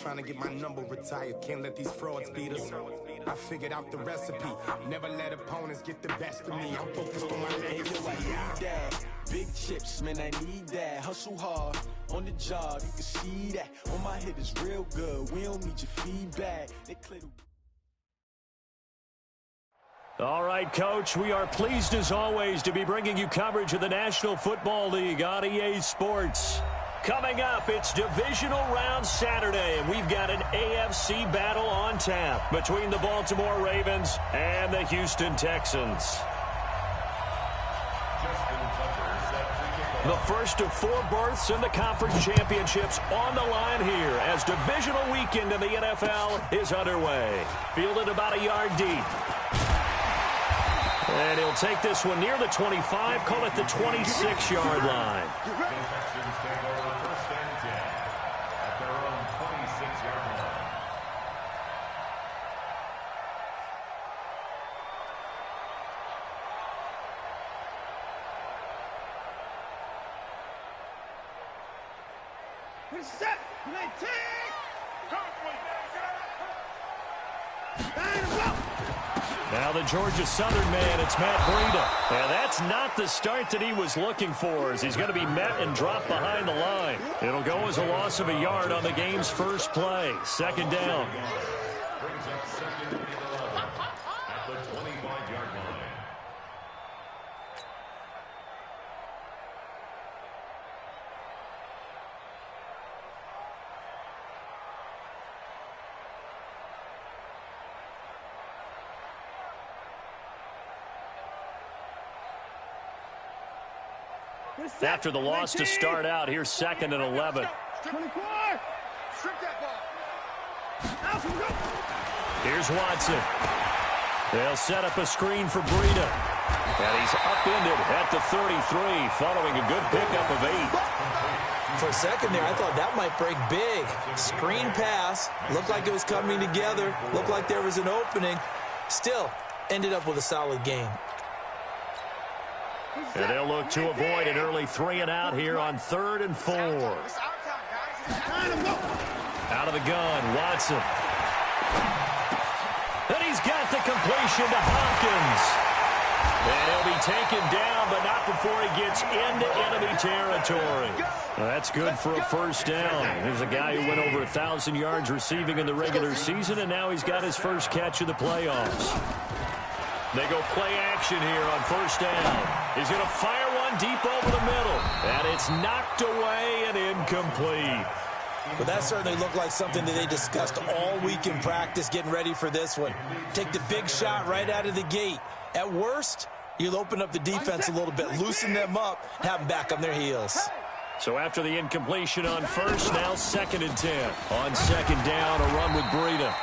Trying to get my number retired, can't let these frauds beat us. I figured out the recipe, never let opponents get the best of me. I'm focused on my legacy. I need that. Big chips, man, I need that. Hustle hard, on the job, you can see that. On my head is real good, we don't need your feedback. All right, Coach, we are pleased as always to be bringing you coverage of the National Football League on EA Sports. Coming up, it's Divisional Round Saturday, and we've got an AFC battle on tap between the Baltimore Ravens and the Houston Texans. The first of 4 berths in the conference championships on the line here as divisional weekend in the NFL is underway. Fielded about a yard deep. And he'll take this one near the 25, call it the 26-yard line. Set, 19. Now the Georgia Southern man, it's Matt Breida. And that's not the start that he was looking for, as he's going to be met and dropped behind the line. It'll go as a loss of a yard on the game's first play. Second down. Brings up second and 11 at the 25-yard line. After the loss to start out, here's second and 11. 24. Strip that ball. Here's Watson. They'll set up a screen for Breida. And he's upended at the 33, following a good pickup of 8. For a second there, I thought that might break big. Screen pass. Looked like it was coming together. Looked like there was an opening. Still, ended up with a solid game. And they'll look to avoid an early 3-and-out here on 3rd and 4. Out of the gun, Watson. And he's got the completion to Hopkins. And he'll be taken down, but not before he gets into enemy territory. Well, that's good for a first down. Here's a guy who went over 1,000 yards receiving in the regular season, and now he's got his first catch of the playoffs. They go play action here on first down. He's going to fire one deep over the middle. And it's knocked away and incomplete. Well, that certainly looked like something that they discussed all week in practice getting ready for this one. Take the big shot right out of the gate. At worst, you'll open up the defense a little bit, loosen them up, have them back on their heels. So after the incompletion on first, now 2nd and 10. On second down, a run with Breida.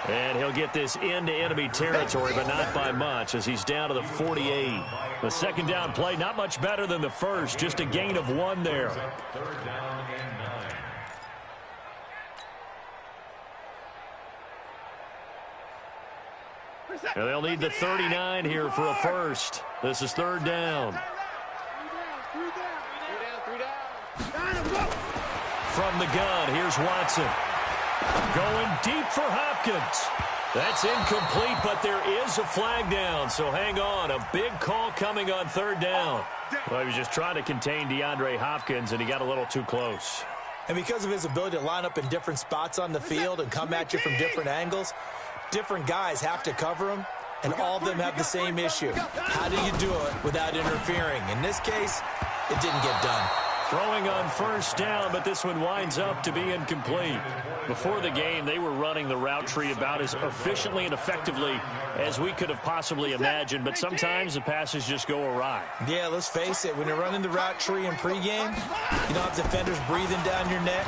And he'll get this into enemy territory, but not by much, as he's down to the 48. The second down play, not much better than the first, just a gain of 1 there. 3rd down and 9. And they'll need the 39 here for a first. This is 3rd down. From the gun, here's Watson. Going deep for Hopkins. That's incomplete, but there is a flag down, so hang on. A big call coming on 3rd down. Well, he was just trying to contain DeAndre Hopkins, and he got a little too close. And because of his ability to line up in different spots on the field and come at you from different angles, different guys have to cover him, and all of them have the same issue. How do you do it without interfering? In this case, it didn't get done. Throwing on first down, but this one winds up to be incomplete. Before the game, they were running the route tree about as efficiently and effectively as we could have possibly imagined, but sometimes the passes just go awry. Yeah, let's face it. When you're running the route tree in pregame, you don't have defenders breathing down your neck.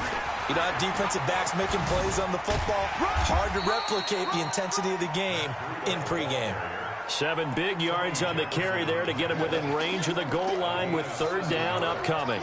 You don't have defensive backs making plays on the football. Hard to replicate the intensity of the game in pregame. 7 big yards on the carry there to get him within range of the goal line with 3rd down upcoming.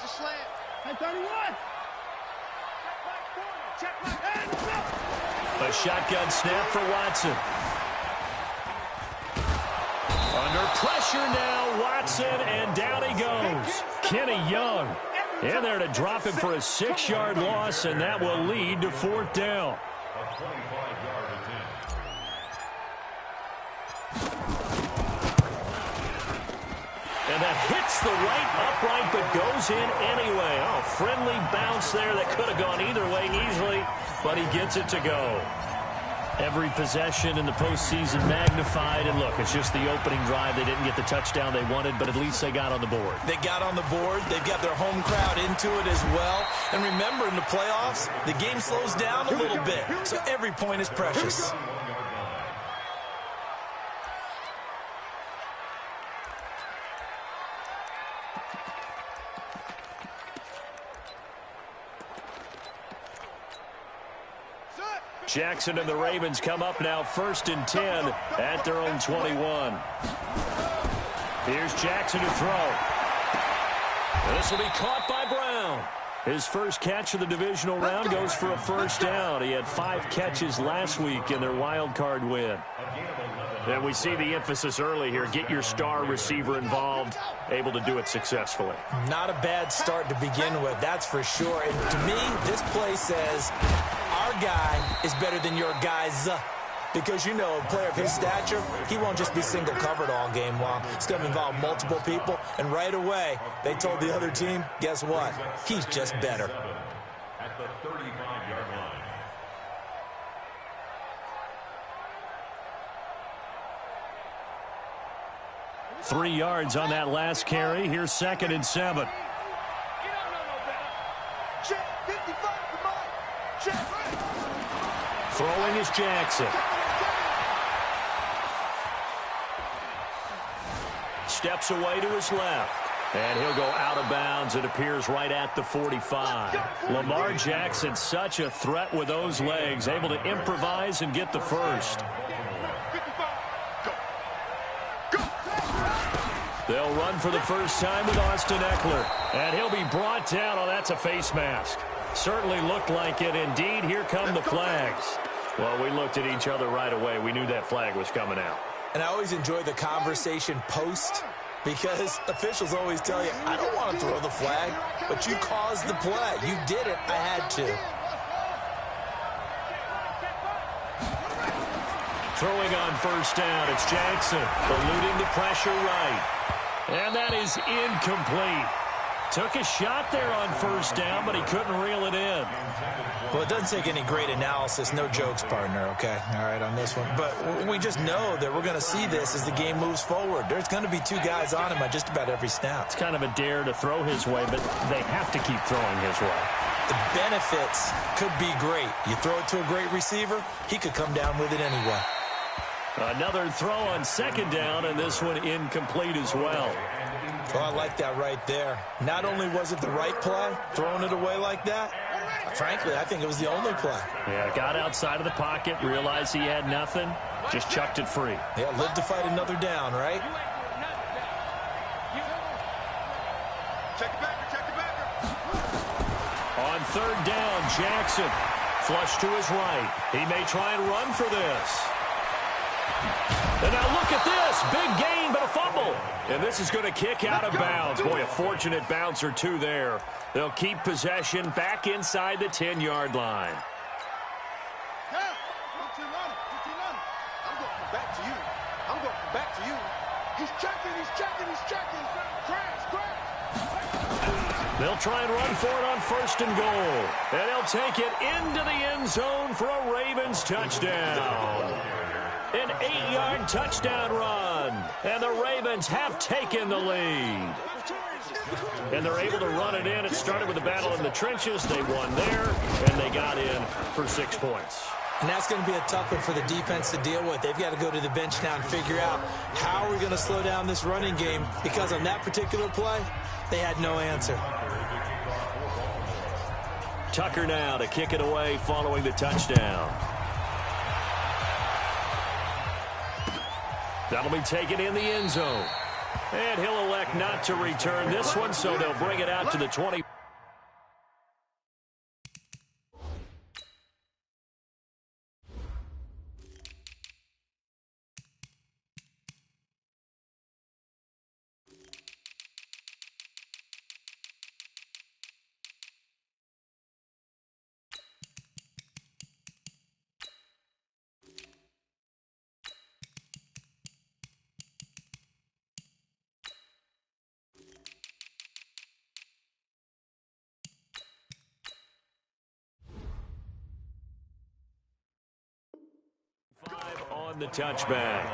Watch the slant. Hey, 31. Check right. Hey, let's go. A shotgun snap for Watson. Under pressure now, Watson, and down he goes. Kenny Young in there to drop him for a 6-yard loss, and that will lead to 4th down. A 25-yard attempt. And that hits the right upright but goes in anyway. Oh, friendly bounce there that could have gone either way easily, but he gets it to go. Every possession in the postseason magnified, and look, it's just the opening drive. They didn't get the touchdown they wanted, but at least they got on the board. They got on the board. They've got their home crowd into it as well. And remember, in the playoffs, the game slows down a little bit, so every point is precious. Jackson and the Ravens come up now 1st and 10 at their own 21. Here's Jackson to throw. This will be caught by Brown. His first catch of the divisional round goes for a 1st down. He had 5 catches last week in their wild card win. And we see the emphasis early here. Get your star receiver involved, able to do it successfully. Not a bad start to begin with, that's for sure. And to me, this play says our guy is better than your guy's. Because, you know, a player of his stature, he won't just be single covered all game long. It's going to involve multiple people. And right away, they told the other team, guess what? He's just better. At the 35-yard line. Three yards on that last carry. Here's 2nd and 7. Throwing is Jackson. Steps away to his left. And he'll go out of bounds. It appears right at the 45. Lamar Jackson, such a threat with those legs, able to improvise and get the first. They'll run for the first time with Austin Eckler. And he'll be brought down. Oh, that's a face mask. Certainly looked like it. Indeed, here come the flags. Well, we looked at each other right away. We knew that flag was coming out. And I always enjoy the conversation post, because officials always tell you, I don't want to throw the flag, but you caused the play. You did it. I had to. Throwing on 1st down, it's Jackson, eluding the pressure right. And that is incomplete. Took a shot there on 1st down, but he couldn't reel it in. Well, it doesn't take any great analysis. No jokes, partner, okay? All right, on this one. But we just know that we're going to see this as the game moves forward. There's going to be 2 guys on him on just about every snap. It's kind of a dare to throw his way, but they have to keep throwing his way. The benefits could be great. You throw it to a great receiver, he could come down with it anyway. Another throw on 2nd down, and this one incomplete as well. Well, I like that right there. Not only was it the right play, throwing it away like that, frankly, I think it was the only play. Yeah, got outside of the pocket, realized he had nothing, just chucked it free. Yeah, live to fight another down, right? Check it back. On 3rd down, Jackson. Flush to his right. He may try and run for this. And now look at this. Big gain, but a fumble. And this is going to kick out of bounds. Boy, a fortunate bounce or two there. They'll keep possession back inside the 10-yard line. I'm going back to you. He's checking. Crash. They'll try and run for it on 1st and goal. And they'll take it into the end zone for a Ravens touchdown. An 8-yard touchdown run. And the Ravens have taken the lead. And they're able to run it in. It started with a battle in the trenches. They won there, and they got in for 6 points. And that's going to be a tough one for the defense to deal with. They've got to go to the bench now and figure out how are we going to slow down this running game, because on that particular play, they had no answer. Tucker now to kick it away following the touchdown. That'll be taken in the end zone. And he'll elect not to return this one, so they'll bring it out to the 20. On the touchback.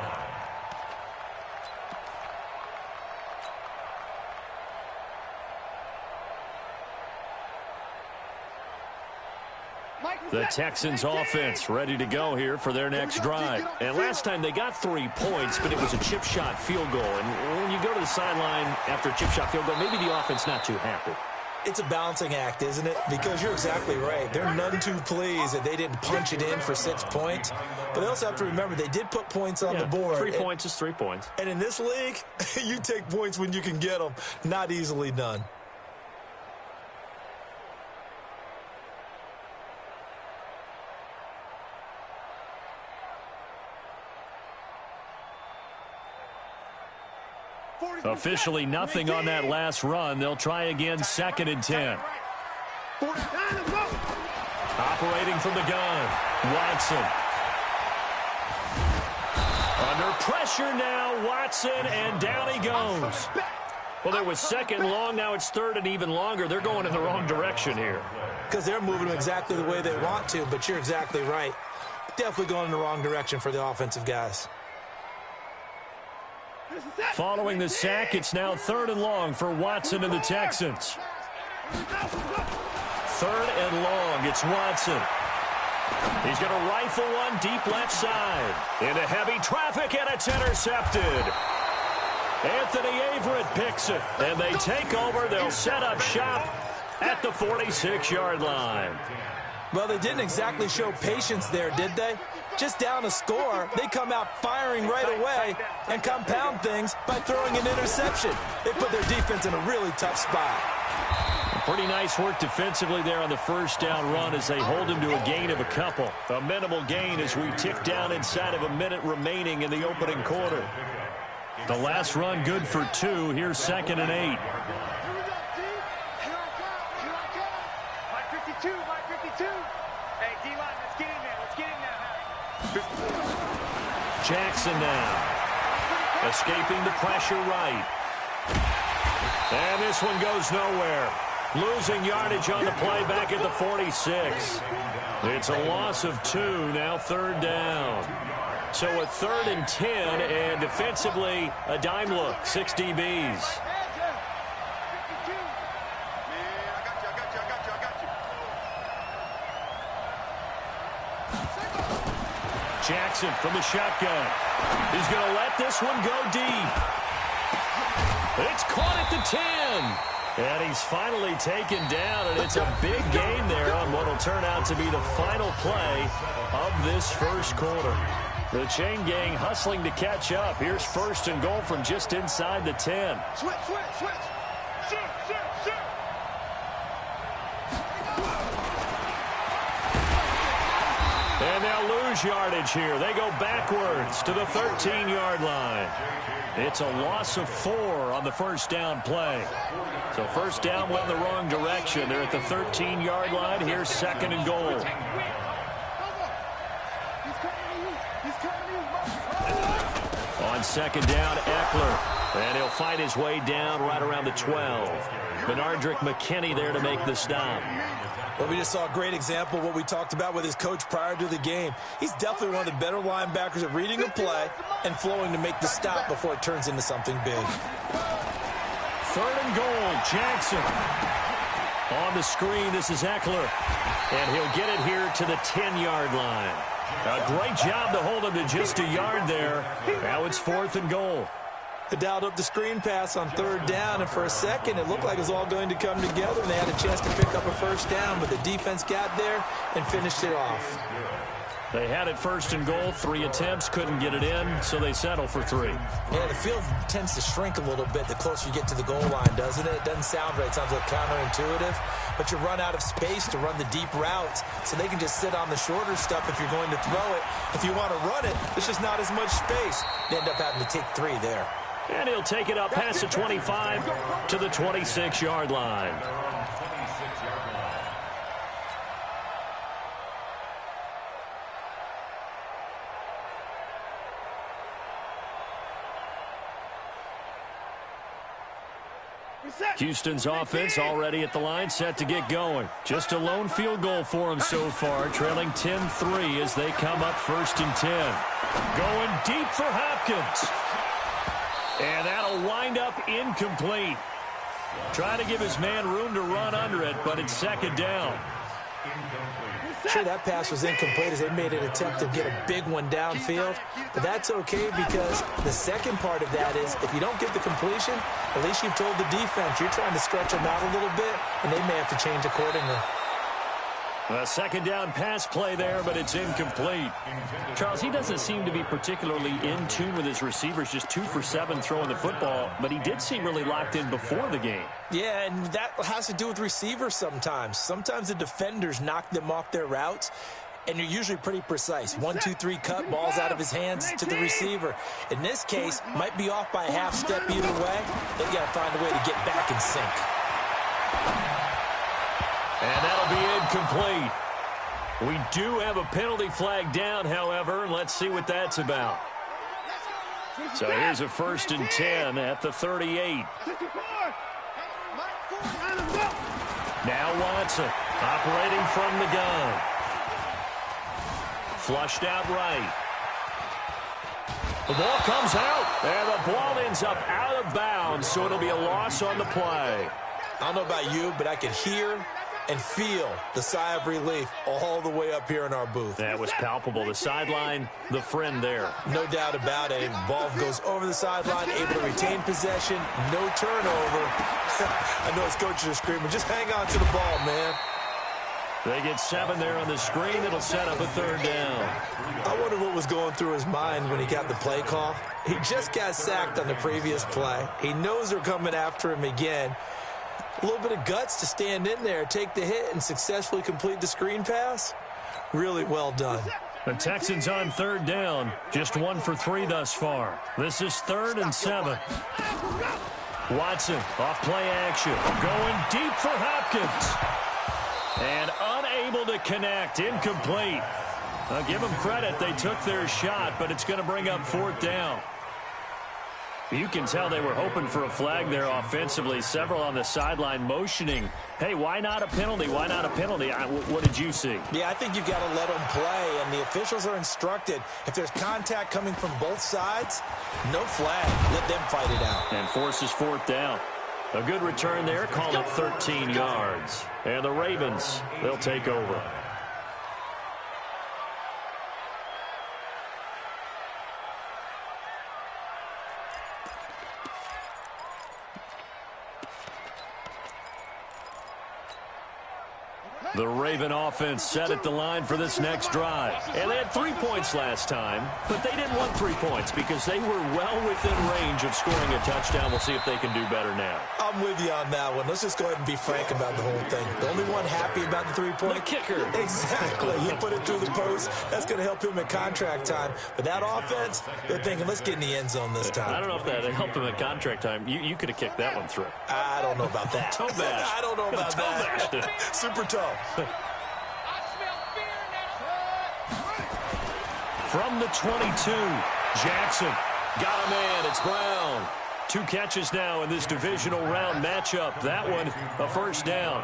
The Texans offense ready to go here for their next drive. And last time they got 3 points, but it was a chip shot field goal. And when you go to the sideline after a chip shot field goal, maybe the offense not too happy. It's a balancing act, isn't it? Because you're exactly right. They're none too pleased that they didn't punch it in for 6 points. But they also have to remember they did put points on the board. 3 points is 3 points. And in this league, you take points when you can get them. Not easily done. Officially nothing on that last run. They'll try again, 2nd and 10. Operating from the gun, Watson. Under pressure now, Watson, and down he goes. Well, there was 2nd long, now it's 3rd and even longer. They're going in the wrong direction here. Because they're moving exactly the way they want to, but you're exactly right. Definitely going in the wrong direction for the offensive guys. Following the sack, it's now 3rd and long for Watson and the Texans. 3rd and long, it's Watson. He's going to rifle one deep left side. Into heavy traffic, and it's intercepted. Anthony Averett picks it, and they take over. They'll set up shop at the 46-yard line. Well, they didn't exactly show patience there, did they? Just down a score, they come out firing right away and compound things by throwing an interception. They put their defense in a really tough spot. Pretty nice work defensively there on the first down run as they hold him to a gain of a couple. A minimal gain as we tick down inside of a minute remaining in the opening quarter. The last run good for 2. Here's 2nd and 8. Jackson now. Escaping the pressure right. And this one goes nowhere. Losing yardage on the play back at the 46. It's a loss of 2, now 3rd down. So a 3rd and 10, and defensively a dime look, 6 DBs. Jackson from the shotgun. He's going to let this one go deep. It's caught at the 10. And he's finally taken down, and it's a big gain there on what will turn out to be the final play of this first quarter. The chain gang hustling to catch up. Here's 1st and goal from just inside the 10. Switch. Shoot. And they'll lose yardage here. They go backwards to the 13-yard line. It's a loss of 4 on the first down play. So first down went in the wrong direction. They're at the 13-yard line. Here's 2nd and goal. On 2nd down, Eckler. And he'll fight his way down right around the 12. Benardrick McKinney there to make the stop. Well, we just saw a great example of what we talked about with his coach prior to the game. He's definitely one of the better linebackers at reading a play and flowing to make the stop before it turns into something big. 3rd and goal, Jackson. On the screen, this is Eckler. And he'll get it here to the 10-yard line. A great job to hold him to just a yard there. Now it's 4th and goal. They dialed up the screen pass on 3rd down, and for a second it looked like it was all going to come together, and they had a chance to pick up a first down, but the defense got there and finished it off. They had it first and goal, 3 attempts, couldn't get it in, so they settle for 3. Yeah, the field tends to shrink a little bit the closer you get to the goal line, doesn't it? It doesn't sound right. It sounds a little counterintuitive. But you run out of space to run the deep routes, so they can just sit on the shorter stuff if you're going to throw it. If you want to run it, there's just not as much space. They end up having to take 3 there. And he'll take it up past the 25 to the 26-yard line. Houston's offense already at the line, set to get going. Just a lone field goal for them so far, trailing 10-3 as they come up 1st and 10. Going deep for Hopkins. And that'll wind up incomplete. Trying to give his man room to run under it, but it's 2nd down. Sure, that pass was incomplete as they made an attempt to get a big one downfield. But that's okay because the second part of that is if you don't get the completion, at least you've told the defense you're trying to stretch them out a little bit, and they may have to change accordingly. A 2nd down pass play there, but it's incomplete. Charles, he doesn't seem to be particularly in tune with his receivers, just 2 for 7 throwing the football, but he did seem really locked in before the game. Yeah, and that has to do with receivers sometimes. Sometimes the defenders knock them off their routes, and you're usually pretty precise. 1, 2, 3 cut, balls out of his hands to the receiver. In this case, might be off by a half step either way. They've got to find a way to get back in sync. And that'll be incomplete. We do have a penalty flag down, however, and let's see what that's about. So here's a 1st and 10 at the 38. Now Watson operating from the gun. Flushed out right. The ball comes out, and the ball ends up out of bounds, so it'll be a loss on the play. I don't know about you, but I could hear and feel the sigh of relief all the way up here in our booth. That was palpable. The sideline, the friend there. No doubt about it. Ball goes over the sideline, able to retain possession, no turnover. I know his coaches are screaming, just hang on to the ball, man. They get 7 there on the screen. It'll set up a 3rd down. I wonder what was going through his mind when he got the play call. He just got sacked on the previous play. He knows they're coming after him again. A little bit of guts to stand in there, take the hit, and successfully complete the screen pass. Really well done. The Texans on 3rd down. Just 1 for 3 thus far. This is 3rd and 7. Watson off play action. Going deep for Hopkins. And unable to connect. Incomplete. I'll give them credit. They took their shot, but it's going to bring up 4th down. You can tell they were hoping for a flag there offensively. Several on the sideline motioning. Hey, why not a penalty? Why not a penalty? What did you see? Yeah, I think you've got to let them play, and the officials are instructed. If there's contact coming from both sides, no flag. Let them fight it out. And forces 4th down. A good return there. Call it 13 yards. And the Ravens, they'll take over. The Raven offense set at the line for this next drive. And they had 3 points last time, but they didn't want 3 points because they were well within range of scoring a touchdown. We'll see if they can do better now. I'm with you on that one. Let's just go ahead and be frank about the whole thing. The only one happy about the 3-point? The kicker. Exactly. He put it through the post. That's going to help him at contract time. But that offense, they're thinking, let's get in the end zone this time. I don't know if that helped him at contract time. You could have kicked that one through. I don't know about that. Toe bash. I don't know about that. Super toe. From the 22, Jackson got a man. It's Brown. 2 catches now in this divisional round matchup. That one, a 1st down.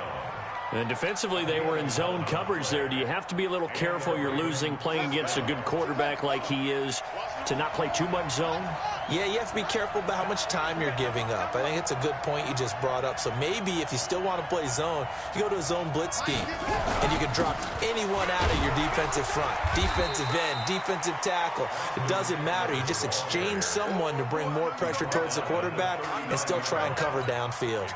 And defensively, they were in zone coverage there. Do you have to be a little careful? You're losing, playing against a good quarterback like he is, to not play too much zone? Yeah, you have to be careful about how much time you're giving up. I think it's a good point you just brought up. So maybe if you still want to play zone, you go to a zone blitz scheme, and you can drop anyone out of your defensive front, defensive end, defensive tackle. It doesn't matter. You just exchange someone to bring more pressure towards the quarterback and still try and cover downfield.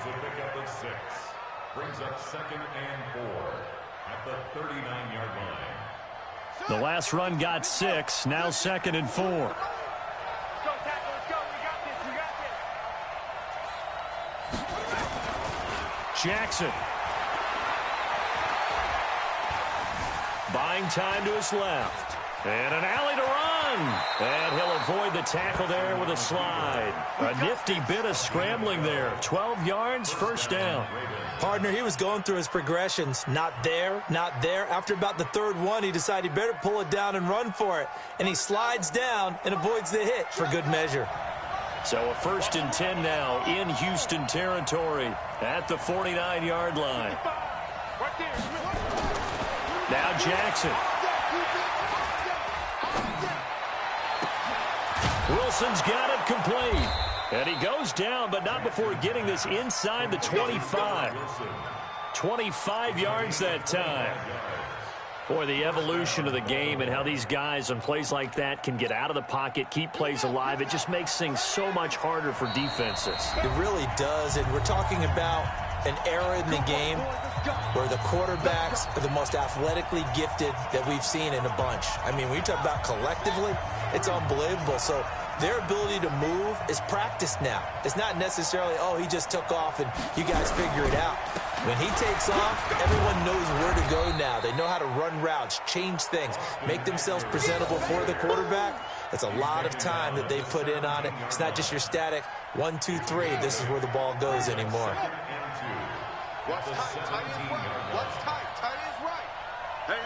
Brings up 2nd and 4 at the 39-yard line. The last run got 6. Now 2nd and 4. Let's go, tackle. Let's go. We got this. We got this. Jackson. Buying time to his left. And an alley to run. And he'll avoid the tackle there with a slide. A nifty bit of scrambling there. 12 yards, first down. Partner, he was going through his progressions. Not there, not there. After about the third one, he decided he better pull it down and run for it. And he slides down and avoids the hit for good measure. So a 1st and 10 now in Houston territory at the 49-yard line. Now Jackson. Wilson's got it complete. And he goes down, but not before getting this inside the 25. 25 yards that time. Boy, the evolution of the game and how these guys on plays like that can get out of the pocket, keep plays alive, it just makes things so much harder for defenses. It really does, and we're talking about an era in the game where the quarterbacks are the most athletically gifted that we've seen in a bunch. I mean, when you talk about collectively, it's unbelievable. So their ability to move is practiced now. It's not necessarily, oh, he just took off and you guys figure it out. When he takes off, everyone knows where to go now. They know how to run routes, change things, make themselves presentable for the quarterback. It's a lot of time that they put in on it. It's not just your static 1, 2, 3. This is where the ball goes anymore. Watch tight. Tight is right. Watch tight. Tight is right. Hey.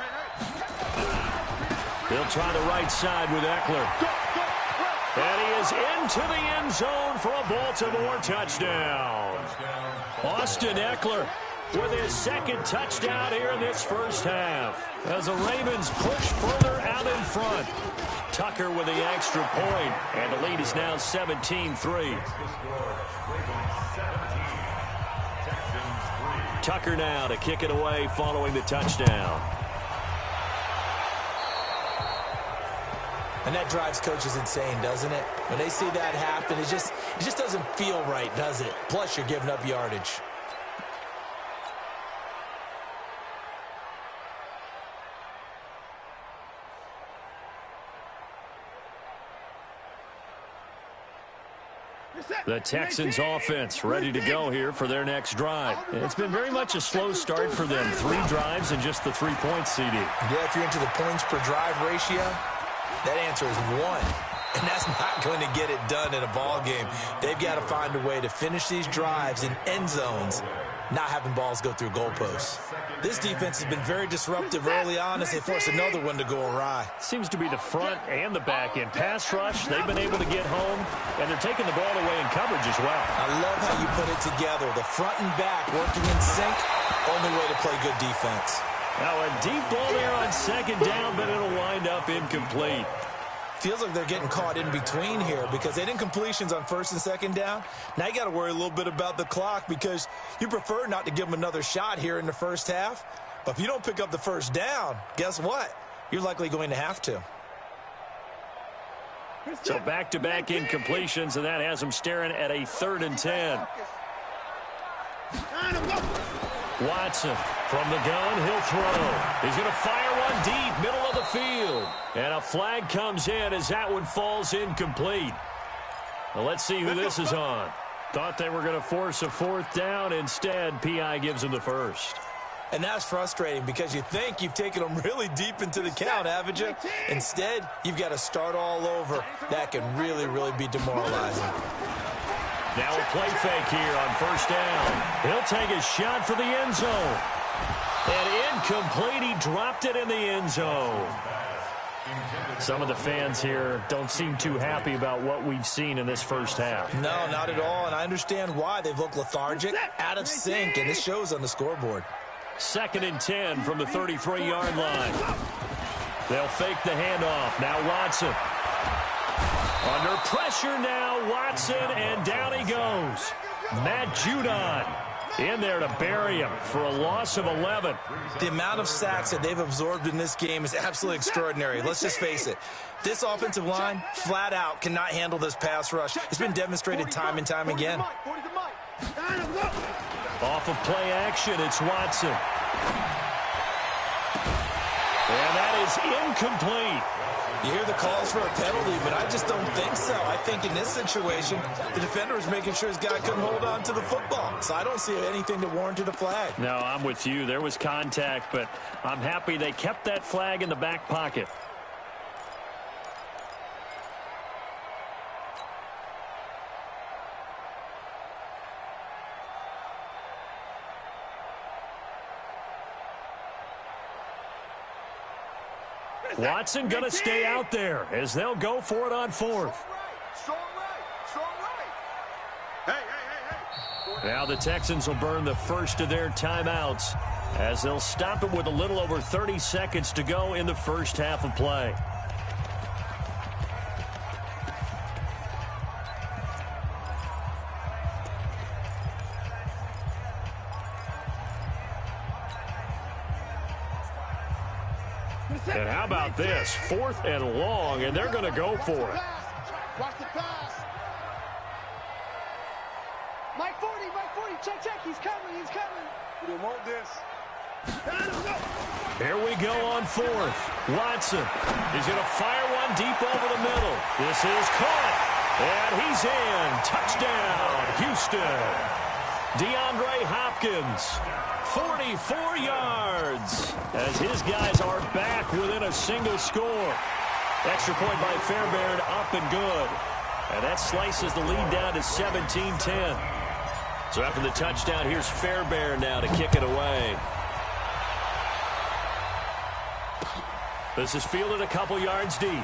He'll try the right side with Eckler. And he is into the end zone for a Baltimore touchdown. Austin Eckler with his 2nd touchdown here in this first half. As the Ravens push further out in front. Tucker with the extra point, and the lead is now 17-3. Tucker now to kick it away following the touchdown. And that drives coaches insane, doesn't it? When they see that happen, it just doesn't feel right, does it? Plus, you're giving up yardage. The Texans offense ready to go here for their next drive. It's been very much a slow start for them. 3 drives and just the 3 points, CD. Yeah, if you're into the points per drive ratio, that answer is 1. And that's not going to get it done in a ball game. They've got to find a way to finish these drives in end zones, not having balls go through goalposts. This defense has been very disruptive early on as they force another one to go awry. Seems to be the front and the back end. Pass rush, they've been able to get home, and they're taking the ball away in coverage as well. I love how you put it together. The front and back working in sync, only way to play good defense. Now a deep ball there on 2nd down, but it'll wind up incomplete. Feels like they're getting caught in between here because they didn't completions on 1st and 2nd down. Now you got to worry a little bit about the clock because you prefer not to give them another shot here in the first half. But if you don't pick up the 1st down, guess what? You're likely going to have to. So back-to-back incompletions, and that has them staring at a 3rd and 10. Watson from the gun, he'll throw. He's going to fire one deep, middle of the field. And a flag comes in as that one falls incomplete. Well, let's see who this is on. Thought they were going to force a 4th down. Instead, P.I. gives them the 1st. And that's frustrating because you think you've taken them really deep into the count, haven't you? Instead, you've got to start all over. That can really, really be demoralizing. Now a play fake here on 1st down. He'll take a shot for the end zone. And incomplete. He dropped it in the end zone. Some of the fans here don't seem too happy about what we've seen in this first half. No, not at all. And I understand why. They've looked lethargic, out of sync, and this shows on the scoreboard. 2nd and 10 from the 33-yard line. They'll fake the handoff. Now Watson. Under pressure now, Watson, and down he goes. Matt Judon in there to bury him for a loss of 11. The amount of sacks that they've absorbed in this game is absolutely extraordinary. Let's just face it. This offensive line, flat out, cannot handle this pass rush. It's been demonstrated time and time again. Off of play action, it's Watson. And that is incomplete. You hear the calls for a penalty, but I just don't think so. I think in this situation, the defender was making sure his guy couldn't hold on to the football. So I don't see anything that warranted a flag. No, I'm with you. There was contact, but I'm happy they kept that flag in the back pocket. Watson going to stay out there as they'll go for it on fourth. Now the Texans will burn the first of their timeouts as they'll stop it with a little over 30 seconds to go in the first half of play. And how about this? 4th and long, and they're going to go for it. Watch the pass. Mike 40, check, he's coming. We don't want this. Here we go on 4th. Watson is going to fire one deep over the middle. This is caught, and he's in. Touchdown, Houston. DeAndre Hopkins, 44 yards, as his guys are back within a single score. Extra point by Fairbairn, up and good. And that slices the lead down to 17-10. So after the touchdown, here's Fairbairn now to kick it away. This is fielded a couple yards deep.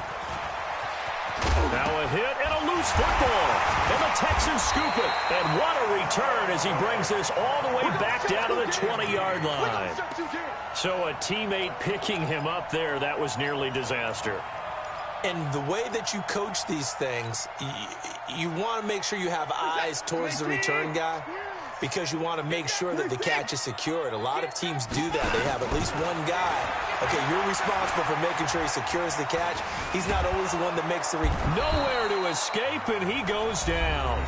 Now a hit and a loose football. And the Texans scoop it. And what a return as he brings this all the way back down to the 20-yard line. So a teammate picking him up there, that was nearly disaster. And the way that you coach these things, you want to make sure you have eyes towards the return guy because you want to make sure that the catch is secured. A lot of teams do that. They have at least one guy. Okay, you're responsible for making sure he secures the catch. He's not always the one that makes the nowhere to escape, and he goes down.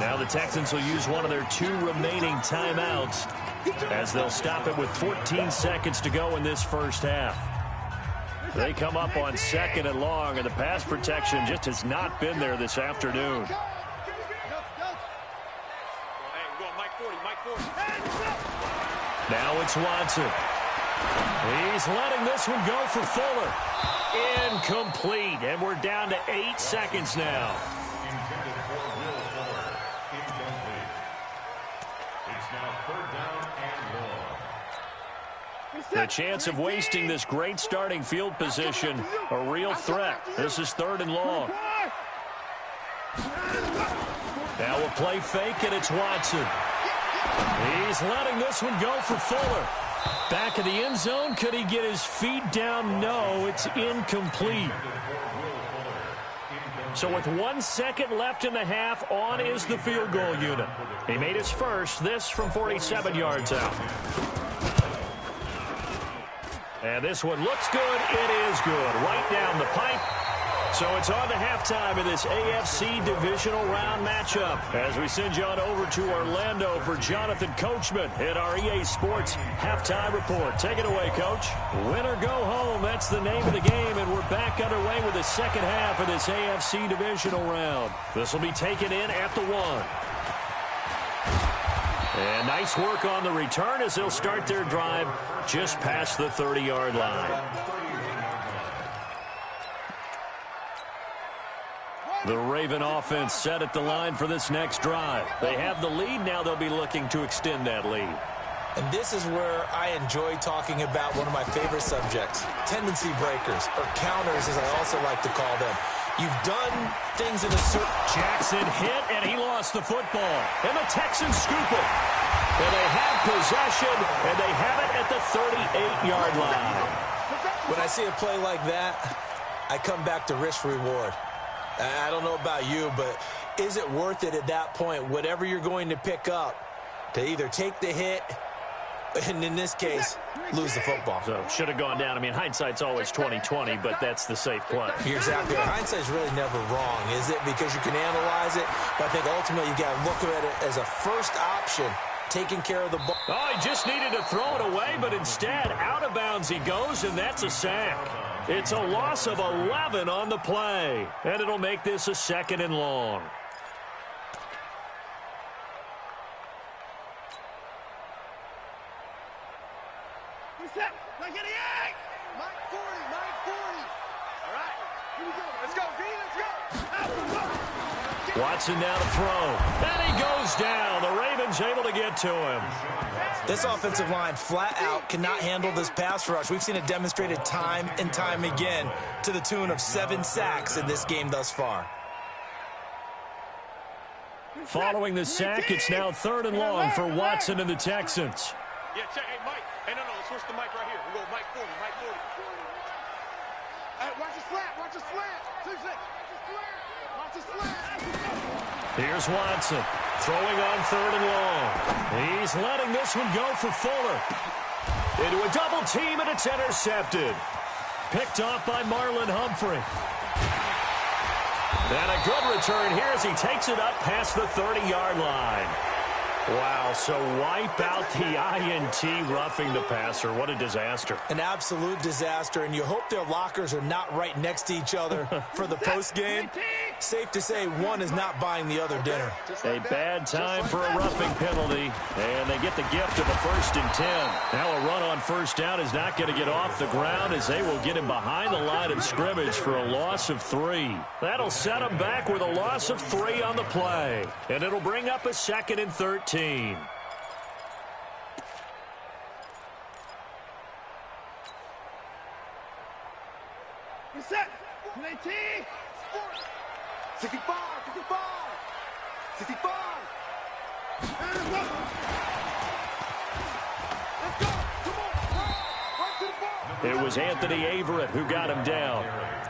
Now the Texans will use one of their 2 remaining timeouts as they'll stop it with 14 seconds to go in this first half. They come up on 2nd and long, and the pass protection just has not been there this afternoon. Now it's Watson. He's letting this one go for Fuller. Incomplete, and we're down to 8 seconds now. Intended for Will Fuller. Incomplete. It's now 3rd down and long. The chance of wasting this great starting field position, a real threat. This is 3rd and long. Now we'll play fake, and it's Watson. He's letting this one go for Fuller. Back in the end zone. Could he get his feet down? No, it's incomplete. So with 1 second left in the half, on is the field goal unit. He made his first, this from 47 yards out. And this one looks good. It is good. Right down the pipe. So it's on to halftime in this AFC divisional round matchup as we send you on over to Orlando for Jonathan Coachman in our EA Sports halftime report. Take it away, Coach. Win or go home, that's the name of the game, and we're back underway with the second half of this AFC divisional round. This will be taken in at the 1. And nice work on the return as they'll start their drive just past the 30-yard line. The Raven offense set at the line for this next drive. They have the lead. Now they'll be looking to extend that lead. And this is where I enjoy talking about one of my favorite subjects, tendency breakers, or counters as I also like to call them. You've done things in a certain... Jackson hit, and he lost the football. And the Texans scoop it. And they have possession, and they have it at the 38-yard line. When I see a play like that, I come back to risk-reward. I don't know about you, but is it worth it at that point, whatever you're going to pick up, to either take the hit, and in this case, lose the football? So should have gone down. I mean, hindsight's always 20/20, but that's the safe play. You're exactly right. Hindsight's really never wrong, is it? Because you can analyze it, but I think ultimately you got to look at it as a first option taking care of the ball. Oh, he just needed to throw it away, but instead, out of bounds he goes, and that's a sack. It's a loss of 11 on the play, and it'll make this a 2nd and long. Reset. Like it, Mike 40, Mike 40. All right, here we go. Let's go, B, let's go. Watson now to throw, and he goes down. The Ravens able to get to him. This offensive line flat out cannot handle this pass rush. We've seen it demonstrated time and time again to the tune of 7 sacks in this game thus far. Following the sack, it's now 3rd and long for Watson and the Texans. Yeah, check. Hey, Mike. Hey, no, switch the mic right here. We go Mike 40, Mike 40. Hey, watch the slant, watch the slant. 2 seconds. Watch the slant. Here's Watson, throwing on 3rd and long. He's letting this one go for Fuller. Into a double team, and it's intercepted. Picked off by Marlon Humphrey. And a good return here as he takes it up past the 30-yard line. Wow, so wipe out the INT roughing the passer. What a disaster. An absolute disaster, and you hope their lockers are not right next to each other for the postgame. Safe to say one is not buying the other dinner. A bad time for a roughing penalty, and they get the gift of a 1st and 10. Now a run on 1st down is not going to get off the ground as they will get him behind the line of scrimmage for a loss of 3. That'll set him back with a loss of 3 on the play, and it'll bring up a 2nd and 13. Reset. 19. 65, 65. 65. And let's go. Let's go. Come on. Run to the ball. It was Anthony Averett who got him down.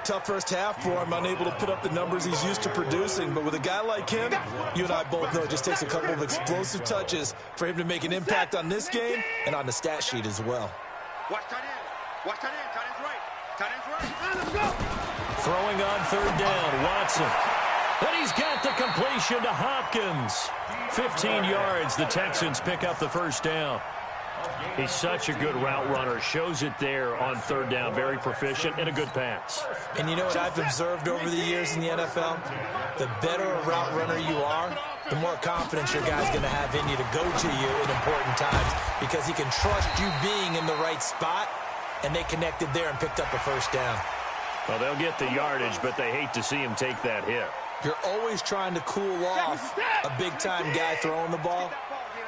Tough first half for him, unable to put up the numbers he's used to producing. But with a guy like him, you and I both know it just takes a couple of explosive touches for him to make an impact on this game and on the stat sheet as well. Watch tight end. Watch tight end. Tight end's right. Tight end's right. And let's go. Throwing on 3rd down, Watson. And he's got the completion to Hopkins. 15 yards, the Texans pick up the 1st down. He's such a good route runner. Shows it there on 3rd down. Very proficient and a good pass. And you know what I've observed over the years in the NFL? The better a route runner you are, the more confidence your guy's going to have in you to go to you in important times because he can trust you being in the right spot, and they connected there and picked up a 1st down. Well, they'll get the yardage, but they hate to see him take that hit. You're always trying to cool off a big-time guy throwing the ball,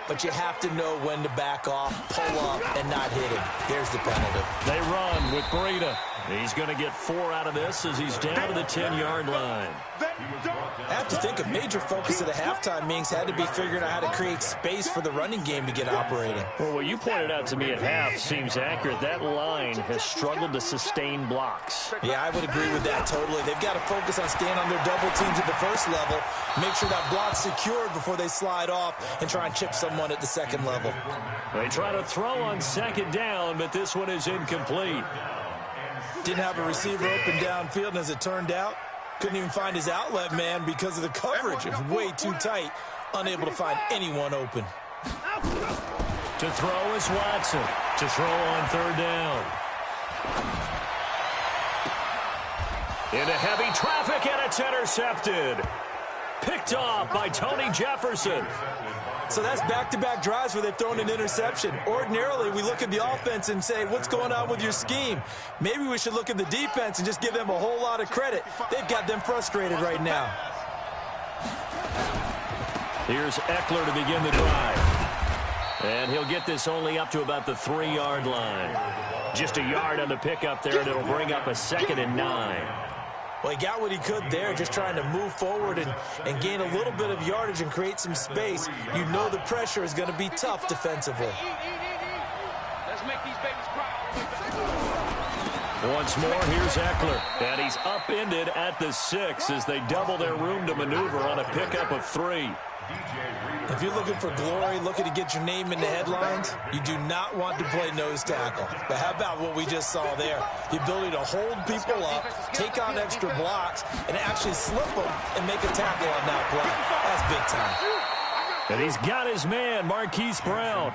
but you have to know when to back off, pull up, and not hit him. There's the penalty. They run with Breida. He's going to get 4 out of this as he's down to the 10-yard line. I have to think a major focus of the halftime meetings had to be figuring out how to create space for the running game to get operating. Well, what you pointed out to me at half seems accurate. That line has struggled to sustain blocks. Yeah, I would agree with that totally. They've got to focus on staying on their double teams at the 1st level, make sure that block's secured before they slide off and try and chip someone at the 2nd level. They try to throw on 2nd down, but this one is incomplete. Didn't have a receiver open downfield, and as it turned out, couldn't even find his outlet man because of the coverage. It was way too tight, unable to find anyone open. To throw is Watson. To throw on 3rd down. Into heavy traffic, and it's intercepted. Picked off by Tony Jefferson. So that's back-to-back drives where they've thrown an interception. Ordinarily, we look at the offense and say, what's going on with your scheme? Maybe we should look at the defense and just give them a whole lot of credit. They've got them frustrated right now. Here's Eckler to begin the drive. And he'll get this only up to about the 3-yard line. Just a yard on the pickup there, and it'll bring up a 2nd and 9. Well, he got what he could there, just trying to move forward and gain a little bit of yardage and create some space. You know the pressure is going to be tough defensively. Let's make these babies cry. Once more, here's Eckler. And he's upended at the 6 as they double their room to maneuver on a pickup of 3. If you're looking for glory, looking to get your name in the headlines, you do not want to play nose tackle. But how about what we just saw there? The ability to hold people up, take on extra blocks, and actually slip them and make a tackle on that play. That's big time. And he's got his man, Marquise Brown.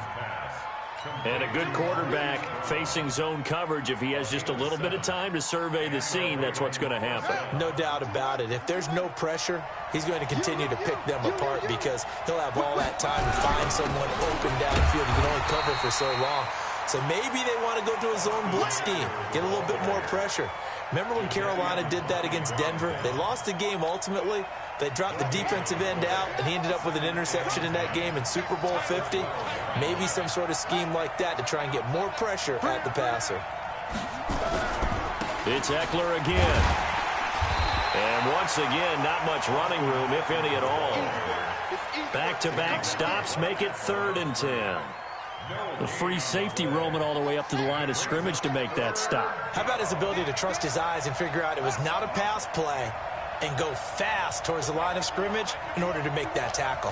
And a good quarterback facing zone coverage. If he has just a little bit of time to survey the scene, that's what's going to happen. No doubt about it. If there's no pressure, he's going to continue to pick them apart because he'll have all that time to find someone open downfield. He can only cover for so long. So maybe they want to go to a zone blitz scheme, get a little bit more pressure. Remember when Carolina did that against Denver? They lost the game ultimately. They dropped the defensive end out, and he ended up with an interception in that game in Super Bowl 50. Maybe some sort of scheme like that to try and get more pressure at the passer. It's Eckler again. And once again, not much running room, if any at all. Back-to-back stops make it 3rd and 10. The free safety roaming all the way up to the line of scrimmage to make that stop. How about his ability to trust his eyes and figure out it was not a pass play and go fast towards the line of scrimmage in order to make that tackle.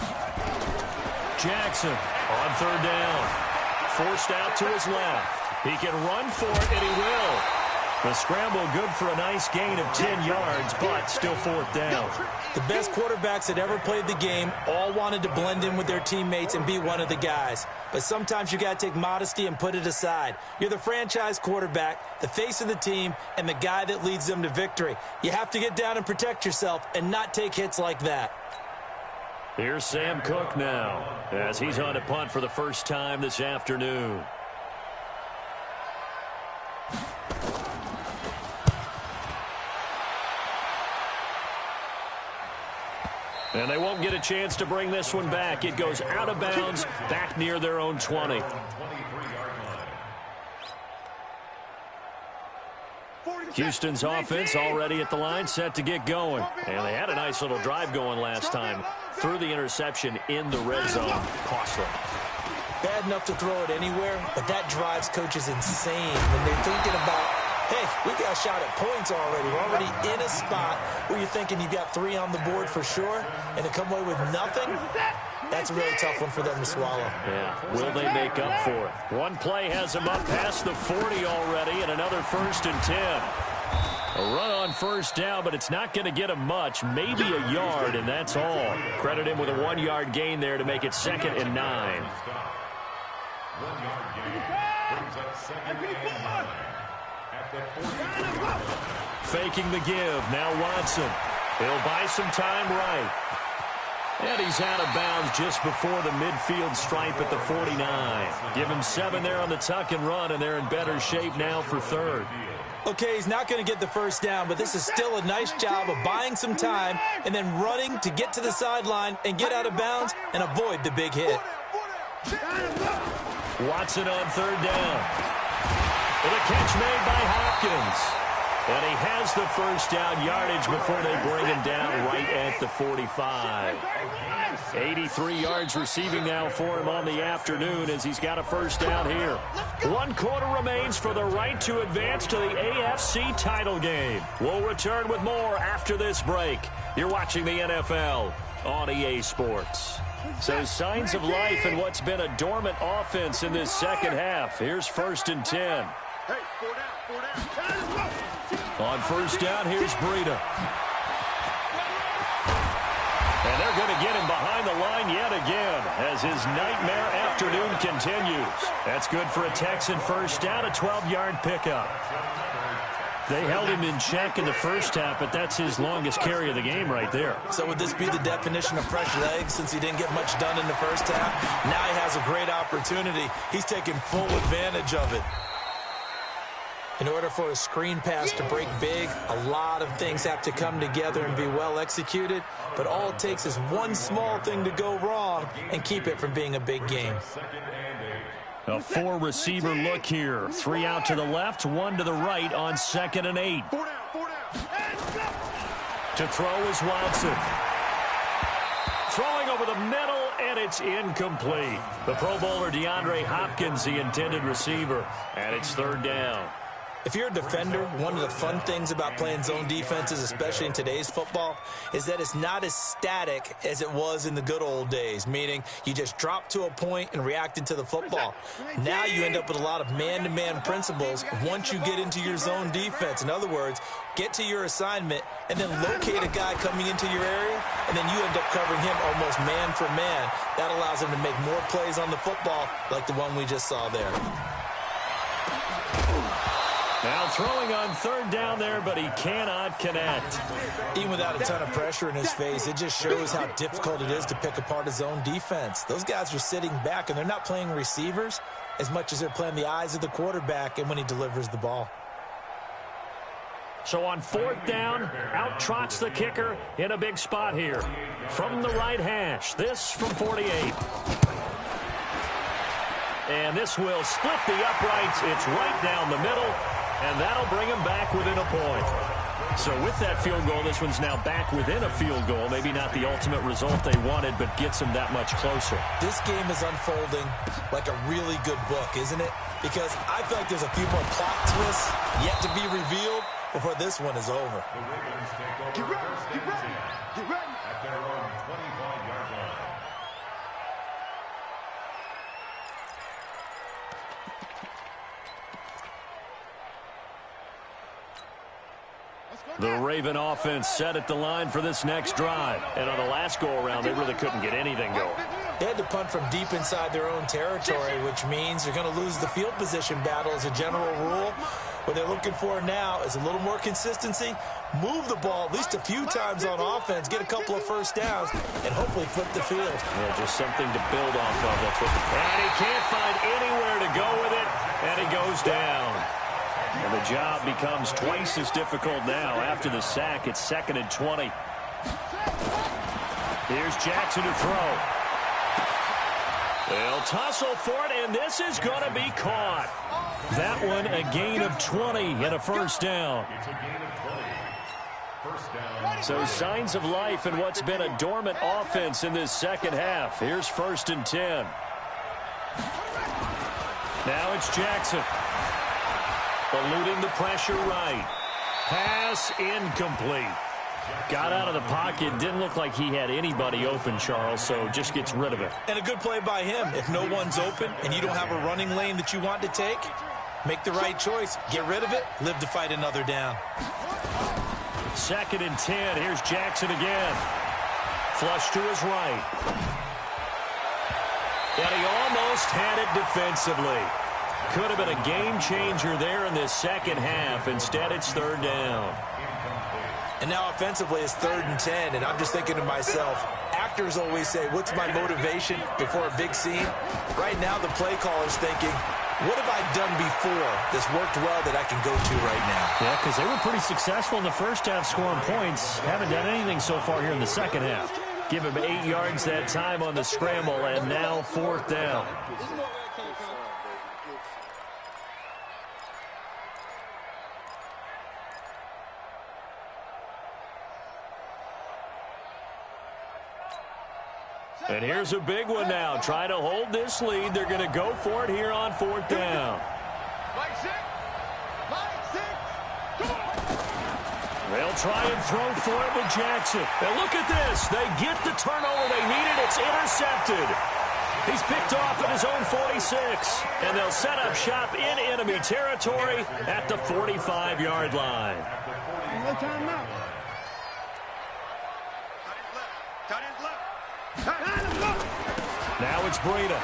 Jackson on 3rd down. Forced out to his left. He can run for it, and he will. The scramble good for a nice gain of 10 yards, but still 4th down. The best quarterbacks that ever played the game all wanted to blend in with their teammates and be one of the guys. But sometimes you got to take modesty and put it aside. You're the franchise quarterback, the face of the team, and the guy that leads them to victory. You have to get down and protect yourself and not take hits like that. Here's Sam Cook now as he's on a punt for the first time this afternoon. And they won't get a chance to bring this one back. It goes out of bounds, back near their own 20. Houston's offense already at the line, set to get going. And they had a nice little drive going last time. Threw the interception in the red zone. Costly. Bad enough to throw it anywhere, but that drives coaches insane when they're thinking about, hey, we got a shot at points already. We're already in a spot where you're thinking you got 3 on the board for sure, and to come away with nothing, that's a really tough one for them to swallow. Yeah, will they make up for it? One play has them up past the 40 already, and another 1st and 10. A run on 1st down, but it's not going to get him much, maybe a yard, and that's all. Credit him with a 1-yard gain there to make it 2nd and 9. 1-yard gain brings up 2nd and 9. Faking the give. Now Watson. He'll buy some time right. And he's out of bounds just before the midfield stripe at the 49. Give him 7 there on the tuck and run, and they're in better shape now for 3rd. Okay, he's not going to get the 1st down, but this is still a nice job of buying some time and then running to get to the sideline and get out of bounds and avoid the big hit. Watson on 3rd down. With a catch made by Hopkins. And he has the 1st down yardage before they bring him down right at the 45. 83 yards receiving now for him on the afternoon as he's got a 1st down here. 1 quarter remains for the right to advance to the AFC title game. We'll return with more after this break. You're watching the NFL on EA Sports. So signs of life in what's been a dormant offense in this second half. Here's 1st and 10. Hey, 4 down. On 1st down, here's Breida. And they're going to get him behind the line yet again as his nightmare afternoon continues. That's good for a Texan 1st down, a 12-yard pickup. They held him in check in the 1st half, but that's his longest carry of the game right there. So would this be the definition of fresh legs since he didn't get much done in the 1st half? Now he has a great opportunity. He's taking full advantage of it. In order for a screen pass to break big, a lot of things have to come together and be well executed, but all it takes is one small thing to go wrong and keep it from being a big game. A 4-receiver look here. 3 out to the left, 1 to the right on 2nd and 8. To throw is Watson. Throwing over the middle, and it's incomplete. The Pro Bowler DeAndre Hopkins, the intended receiver, and it's 3rd down. If you're a defender, one of the fun things about playing zone defenses, especially in today's football, is that it's not as static as it was in the good old days, meaning you just dropped to a point and reacted to the football. Now you end up with a lot of man-to-man principles once you get into your zone defense. In other words, get to your assignment and then locate a guy coming into your area, and then you end up covering him almost man for man. That allows him to make more plays on the football like the one we just saw there. Now throwing on third down there, but he cannot connect. Even without a ton of pressure in his face, it just shows how difficult it is to pick apart his own defense. Those guys are sitting back, and they're not playing receivers as much as they're playing the eyes of the quarterback and when he delivers the ball. So on fourth down, out trots the kicker in a big spot here. From the right hash, this from 48. And this will split the uprights. It's right down the middle, and that'll bring him back within a point. So with that field goal, this one's now back within a field goal. Maybe not the ultimate result they wanted, but gets them that much closer. This game is unfolding like a really good book, isn't it? Because I feel like there's a few more plot twists yet to be revealed before this one is over. The Ravens take over Get ready, first get and ready, 10 get ready. at their own 25-yard line. The Raven offense set at the line for this next drive. And on the last go-around, they really couldn't get anything going. They had to punt from deep inside their own territory, which means they're going to lose the field position battle as a general rule. What they're looking for now is a little more consistency, move the ball at least a few times on offense, get a couple of first downs, and hopefully flip the field. Yeah, just something to build off of. That's what. And he can't find anywhere to go with it, and he goes down. And the job becomes twice as difficult now. After the sack, it's 2nd and 20. Here's Jackson to throw. They'll tussle for it, and this is going to be caught. That one, a gain of 20 and a first down. It's a gain of 20. First down. So signs of life in what's been a dormant offense in this second half. Here's 1st and 10. Now it's Jackson. Eluding the pressure right. Pass incomplete. Got out of the pocket. Didn't look like he had anybody open, Charles, so just gets rid of it. And a good play by him. If no one's open and you don't have a running lane that you want to take, make the right choice. Get rid of it. Live to fight another down. 2nd and 10. Here's Jackson again. Flush to his right. And he almost had it defensively. Could have been a game changer there in this second half. Instead, it's 3rd down. And now offensively it's 3rd and 10, and I'm just thinking to myself, actors always say, what's my motivation before a big scene? Right now the play caller's thinking, what have I done before that's worked well that I can go to right now? Yeah, because they were pretty successful in the first half scoring points. Haven't done anything so far here in the second half. Give him 8 yards that time on the scramble, and now 4th down. And here's a big one now. Trying to hold this lead. They're going to go for it here on 4th down. Line 6. Come on. They'll try and throw for it with Jackson. And look at this. They get the turnover they needed. It's intercepted. He's picked off at his own 46. And they'll set up shop in enemy territory at the 45-yard line. No timeout. Tight end left. Now it's Breida.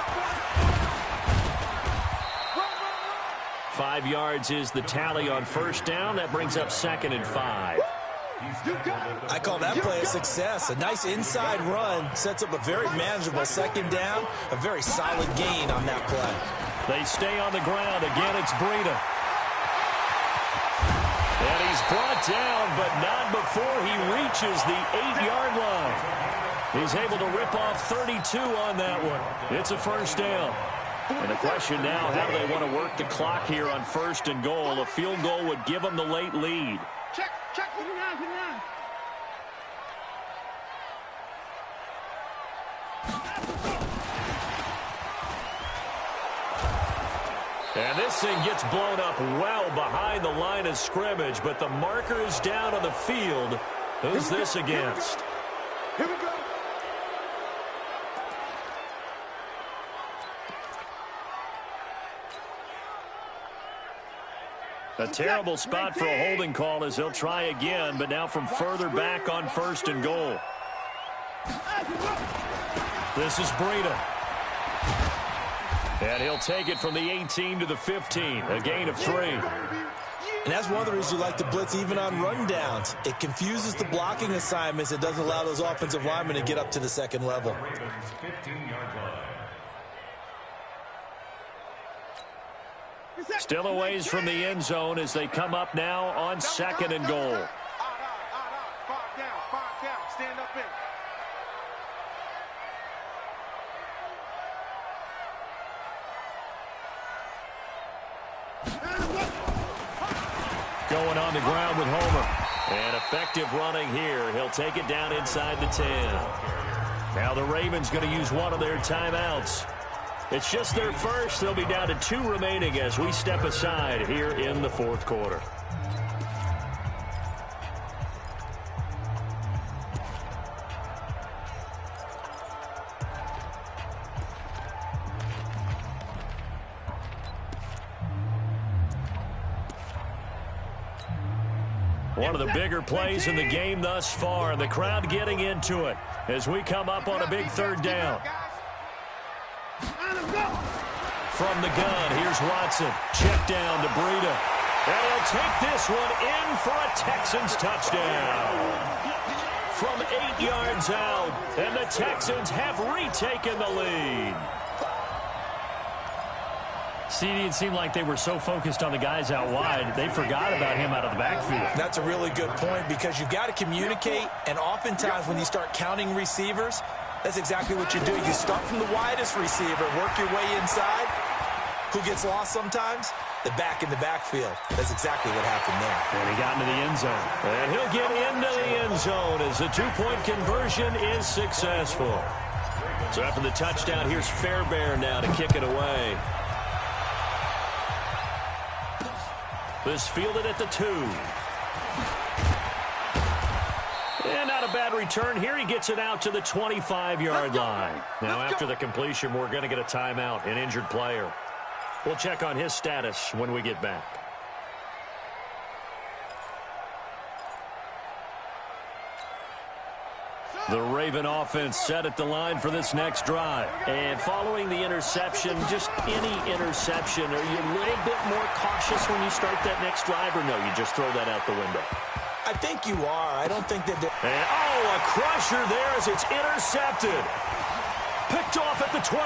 5 yards is the tally on 1st down. That brings up 2nd and 5. I call that play a success. A nice inside run sets up a very manageable 2nd down, a very solid gain on that play. They stay on the ground. Again, it's Breida. And he's brought down, but not before he reaches the 8-yard line. He's able to rip off 32 on that one. It's a 1st down. And the question now, how do they want to work the clock here on 1st and goal? A field goal would give them the late lead. Check. Put it down. And this thing gets blown up well behind the line of scrimmage, but the marker is down on the field. Who's this against? Here we go. A terrible spot for a holding call as he'll try again, but now from further back on 1st and goal. This is Breida. And he'll take it from the 18 to the 15, a gain of 3. And that's one of the reasons you like to blitz even on rundowns. It confuses the blocking assignments. It doesn't allow those offensive linemen to get up to the second level. Still a ways from the end zone as they come up now on 2nd and goal. 5 down, stand up in. Going on the ground with Homer. And effective running here. He'll take it down inside the 10. Now the Ravens going to use one of their timeouts. It's just their first. They'll be down to 2 remaining as we step aside here in the 4th quarter. One of the bigger plays in the game thus far, and the crowd getting into it as we come up on a big 3rd down. From the gun, here's Watson. Check down to Breida. And he'll take this one in for a Texans touchdown. From 8 yards out, and the Texans have retaken the lead. CD, it seemed like they were so focused on the guys out wide, they forgot about him out of the backfield. That's a really good point because you've got to communicate, and oftentimes when you start counting receivers, that's exactly what you do. You start from the widest receiver, work your way inside. Who gets lost sometimes? The back in the backfield. That's exactly what happened there. And he got into the end zone. And he'll get into the end zone as the 2-point conversion is successful. So after the touchdown, here's Fairbairn now to kick it away. This fielded at the 2. And not a bad return here. He gets it out to the 25-yard line. Now after the completion, we're going to get a timeout, an injured player. We'll check on his status when we get back. The Raven offense set at the line for this next drive. And following the interception, just any interception, are you a little bit more cautious when you start that next drive, or no, you just throw that out the window? I think you are. I don't think that... And, oh, a crusher there as it's intercepted. Picked off at the 12.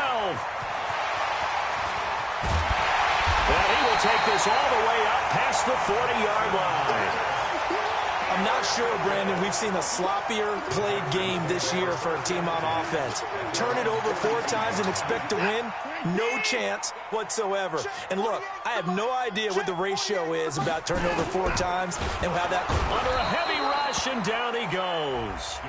And he will take this all the way up past the 40-yard line. I'm not sure, Brandon, we've seen a sloppier played game this year for a team on offense. Turn it over 4 times and expect to win? No chance whatsoever. And look, I have no idea what the ratio is about turning over 4 times and how that... Under a heavy rush, and down he goes.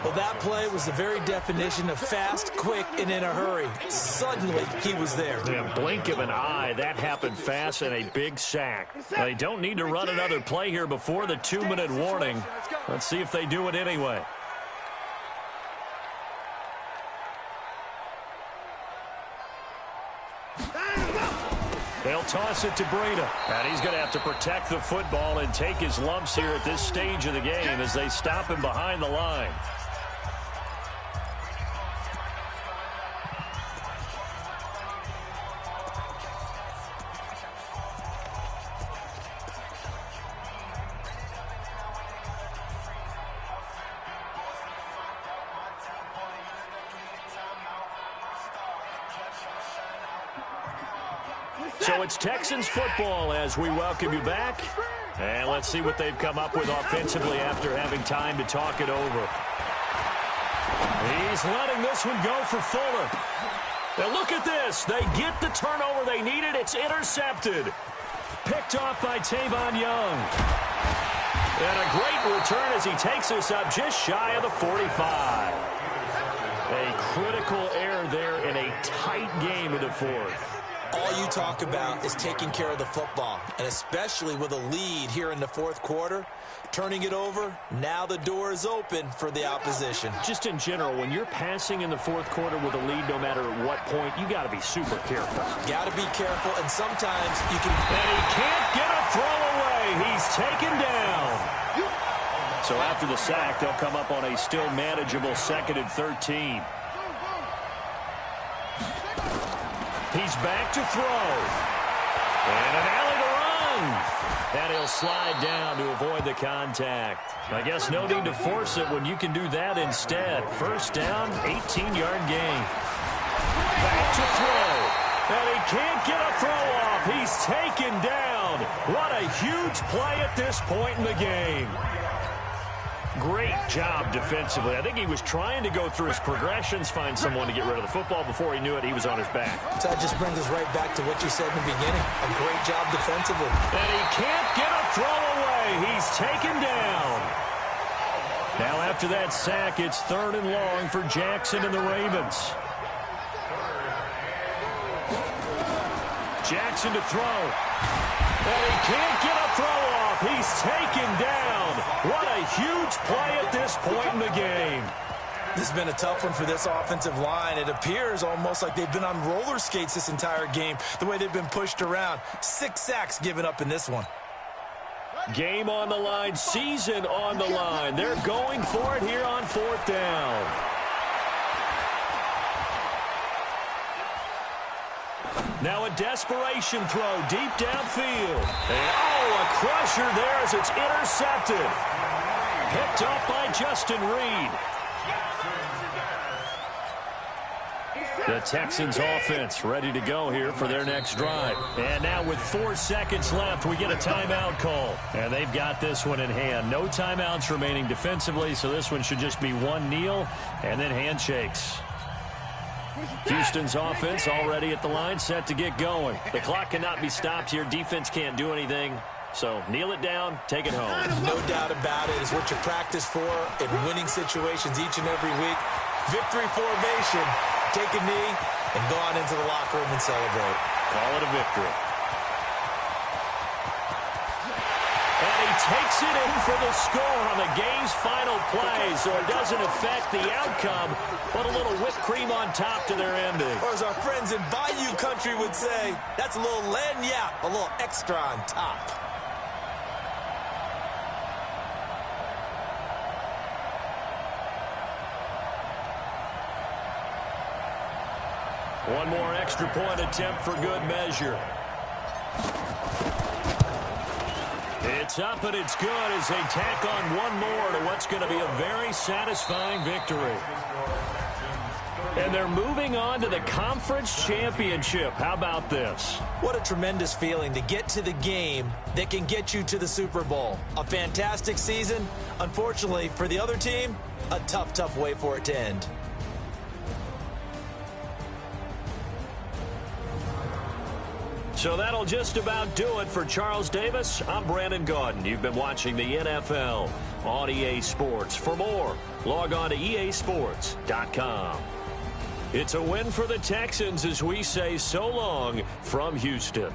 Well, that play was the very definition of fast, quick, and in a hurry. Suddenly, he was there. Yeah, blink of an eye. That happened fast and a big sack. They don't need to run another play here before the 2-minute warning. Let's see if they do it anyway. They'll toss it to Breida. And he's going to have to protect the football and take his lumps here at this stage of the game as they stop him behind the line. So it's Texans football as we welcome you back. And let's see what they've come up with offensively after having time to talk it over. He's letting this one go for Fuller. Now look at this. They get the turnover they needed. It's intercepted. Picked off by Tavon Young. And a great return as he takes us up just shy of the 45. A critical error there in a tight game in the 4th. all you talk about is taking care of the football, and especially with a lead here in the fourth quarter, turning it over, now the door is open for the opposition. Just in general, when you're passing in the fourth quarter with a lead, no matter at what point, you got to be super careful. Got to be careful, and sometimes you can... And he can't get a throw away. He's taken down. So after the sack, they'll come up on a still manageable 2nd and 13. He's back to throw. And an alley to run. And he'll slide down to avoid the contact. I guess no need to force it when you can do that instead. First down, 18-yard gain. Back to throw. And he can't get a throw off. He's taken down. What a huge play at this point in the game. Great job defensively. I think he was trying to go through his progressions, find someone to get rid of the football. Before he knew it, he was on his back. So that just brings us right back to what you said in the beginning. A great job defensively. And he can't get a throw away. He's taken down. Now after that sack, it's 3rd and long for Jackson and the Ravens. Jackson to throw. And he can't get a throw off. He's taken down. What a huge play at this point in the game. This has been a tough one for this offensive line. It appears almost like they've been on roller skates this entire game, the way they've been pushed around. 6 sacks given up in this one. Game on the line, season on the line. They're going for it here on 4th down. Now a desperation throw deep downfield. And, a crusher there as it's intercepted. Picked up by Justin Reed. The Texans offense ready to go here for their next drive. And now with 4 seconds left, we get a timeout call. And they've got this one in hand. No timeouts remaining defensively, so this one should just be one kneel and then handshakes. Houston's offense already at the line, set to get going. The clock cannot be stopped here. Defense can't do anything. So kneel it down, take it home. No doubt about it. It's what you practice for in winning situations each and every week. Victory formation. Take a knee and go on into the locker room and celebrate. Call it a victory. And he takes it in for the score on the game's final play, so it doesn't affect the outcome, but a little whipped cream on top to their ending. Or as our friends in Bayou Country would say, that's a little lagniappe, a little extra on top. One more extra point attempt for good measure. It's up and it's good as they tack on one more to what's going to be a very satisfying victory. And they're moving on to the conference championship. How about this? What a tremendous feeling to get to the game that can get you to the Super Bowl. A fantastic season. Unfortunately, for the other team, a tough, tough way for it to end. So that'll just about do it for Charles Davis. I'm Brandon Gaudin. You've been watching the NFL on EA Sports. For more, log on to easports.com. It's a win for the Texans as we say so long from Houston.